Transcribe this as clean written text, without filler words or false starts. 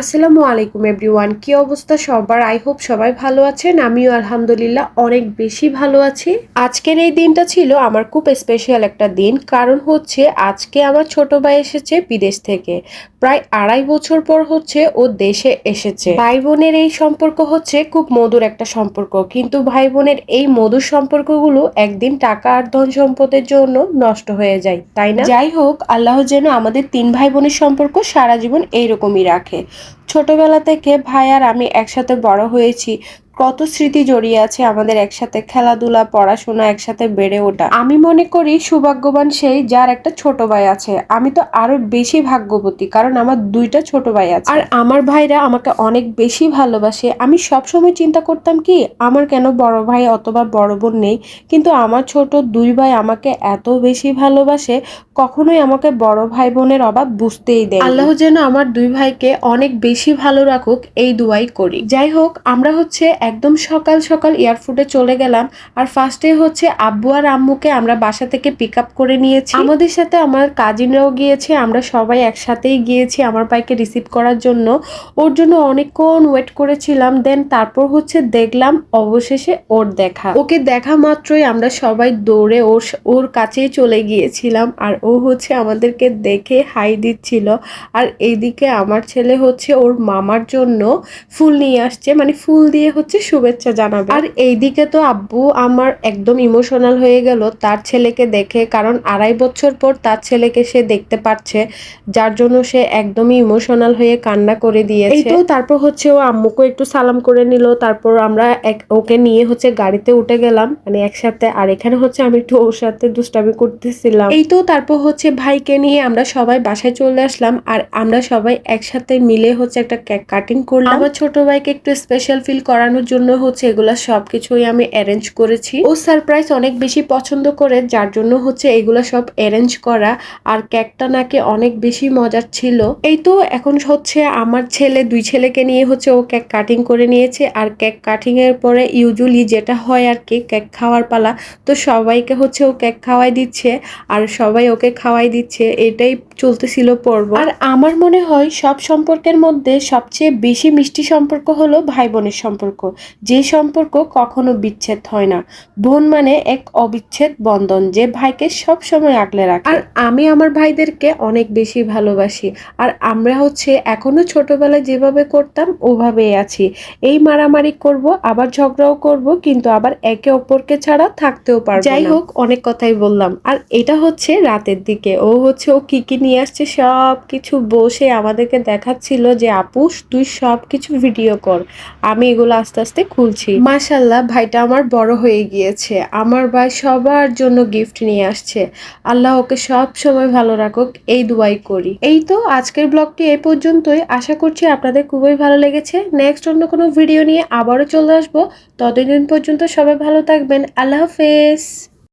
আসসালামু আলাইকুম এভরিওয়ান, কি অবস্থা সবার? আই হোপ সবাই ভালো আছেন। আমিও আলহামদুলিল্লাহ অনেক বেশি ভালো আছি। আজকের এই দিনটা ছিল আমার খুব স্পেশাল একটা দিন, কারণ হচ্ছে আজকে আমার ছোট ভাই এসেছে বিদেশ থেকে। প্রায় 2.5 বছর পর হচ্ছে ও দেশে এসেছে। ভাই বোনের এই সম্পর্ক হচ্ছে খুব মধুর একটা সম্পর্ক, কিন্তু ভাই বোনের এই মধুর সম্পর্কগুলো একদিন টাকা আর ধন সম্পদের জন্য নষ্ট হয়ে যায়, তাই না? যাই হোক, আল্লাহ যেন আমাদের 3 ভাই বোনের সম্পর্ক সারা জীবন এইরকমই রাখে। ছোটবেলা থেকে ভাই আর আমি একসাথে বড় হয়েছি। কত স্মৃতি জড়িয়ে আছে আমাদের, একসাথে খেলাধুলা, পড়াশোনা, একসাথে বেড়ে ওঠা। আমি মনে করি সৌভাগ্যবান সেই যার একটা ছোট ভাই আছে। আমি তো আরো বেশি ভাগ্যবতী, কারণ আমার 2টা ছোট ভাই আছে আর আমার ভাইরা আমাকে অনেক বেশি ভালোবাসে। আমি সব সময় চিন্তা করতাম কি, আমার কেন বড় ভাই অথবা বড় বোন নেই, কিন্তু আমার ছোট 2 ভাই আমাকে এত বেশি ভালোবাসে, কখনোই আমাকে বড় ভাই বোনের অভাব বুঝতেই দেয়। আল্লাহ যেন আমার 2 ভাইকে অনেক বেশি ভালো রাখুক, এই দুয়াই করি। যাই হোক, আমরা হচ্ছে একদম সকাল সকাল এয়ারপোর্টে চলে গেলাম। আর ফার্স্টে হচ্ছে আব্বু আর আম্মুকে আমরা বাসা থেকে পিক আপ করে নিয়েছি। আমাদের সাথে আমার কাজিনরাও গিয়েছে, আমরা সবাই একসাথেই গিয়েছি আমার ভাইকে রিসিভ করার জন্য। ওর জন্য অনেকক্ষণ ওয়েট করেছিলাম। দেন তারপর হচ্ছে দেখলাম অবশেষে ওর দেখা। ওকে দেখা মাত্রই আমরা সবাই দৌড়ে ওর কাছেই চলে গিয়েছিলাম, আর ও হচ্ছে আমাদেরকে দেখে হাই দিচ্ছিল। আর এইদিকে আমার ছেলে হচ্ছে ওর মামার জন্য ফুল নিয়ে আসছে, মানে ফুল দিয়ে হচ্ছে শুভেচ্ছা জানাবে। আর এইদিকে তো আব্বু আমার একদম ইমোশনাল হয়ে গেল তার ছেলেকে দেখে, কারণ 2.5 বছর পর তার ছেলেকে সে দেখতে পাচ্ছে, যার জন্য সে একদমই ইমোশনাল হয়ে কান্না করে দিয়েছে। এই তো তারপর হচ্ছে ও আম্মুকে একটু সালাম করে নিল। তারপর আমরা ওকে নিয়ে হচ্ছে গাড়িতে উঠে গেলাম, মানে একসাথে। আর এখানে হচ্ছে আমি একটু ওর সাথে দুষ্টামি করতেছিলাম। এই তো তারপর হচ্ছে ভাইকে নিয়ে আমরা সবাই বাসায় চলে আসলাম, আর আমরা সবাই একসাথে মিলে হচ্ছে একটা কেক কাটিং করলাম। আমার ছোট ভাইকে একটু স্পেশাল ফিল করানোর জন্য হচ্ছে এগুলা সবকিছুই আমি অ্যারেঞ্জ করেছি। ও সারপ্রাইজ অনেক বেশি পছন্দ করে, যার জন্য হচ্ছে এগুলা সব অ্যারেঞ্জ করা। আর কেকটা নাকি অনেক বেশি মজার ছিল। এই তো এখন হচ্ছে আমার ছেলে, 2 ছেলেকে নিয়ে হচ্ছে ও কেক কাটিং করে নিয়েছে। আর কেক কাটিং এর পরে ইউজুয়ালি যেটা হয় আর কি, কেক খাওয়ার পালা। তো সবাইকে হচ্ছে ও কেক খাওয়াই দিচ্ছে, আর সবাই ওকে খাওয়াই দিচ্ছে, এটাই চলতেছিল পর্ব। আর আমার মনে হয় সব সম্পর্কের মধ্যে সবচেয়ে বেশি মিষ্টি সম্পর্ক হলো ভাই বোনের সম্পর্ক, যে সম্পর্ক কখনো বিচ্ছেদ হয় না। বোন মানে এক অবিচ্ছেদ বন্ধন, যে ভাইকে সব সময় আগলে রাখে। আর আমি আমার ভাইদেরকে অনেক বেশি ভালোবাসি। আর আমরা হচ্ছে এখনো ছোটবেলায় যেভাবে করতাম ওভাবেই আছি। এই মারামারি করব, আবার ঝগড়াও করব, কিন্তু আবার একে অপরকে ছাড়া থাকতেও পারবো না। যাই হোক, অনেক কথাই বললাম। আর এটা হচ্ছে রাতের দিকে ও হচ্ছে ও কি কি নিয়ে আসছে সব কিছু বসে আমাদেরকে দেখাচ্ছিল যে আপু তুই সব কিছু ভিডিও কর, আমি এগুলো আস্তে আস্তে খুলছি। মাশাল্লাহ, ভাইটা আমার বড় হয়ে গিয়েছে। আমার ভাই সবার জন্য গিফট নিয়ে আসছে। আল্লাহ ওকে সব সময় ভালো রাখুক, এই দুয়াই করি। এই তো আজকের ব্লগটি এই পর্যন্তই। আশা করছি আপনাদের খুবই ভালো লেগেছে। নেক্সট অন্য কোনো ভিডিও নিয়ে আবারও চলে আসবো। ততদিন পর্যন্ত সবাই ভালো থাকবেন। আল্লাহ হাফেজ।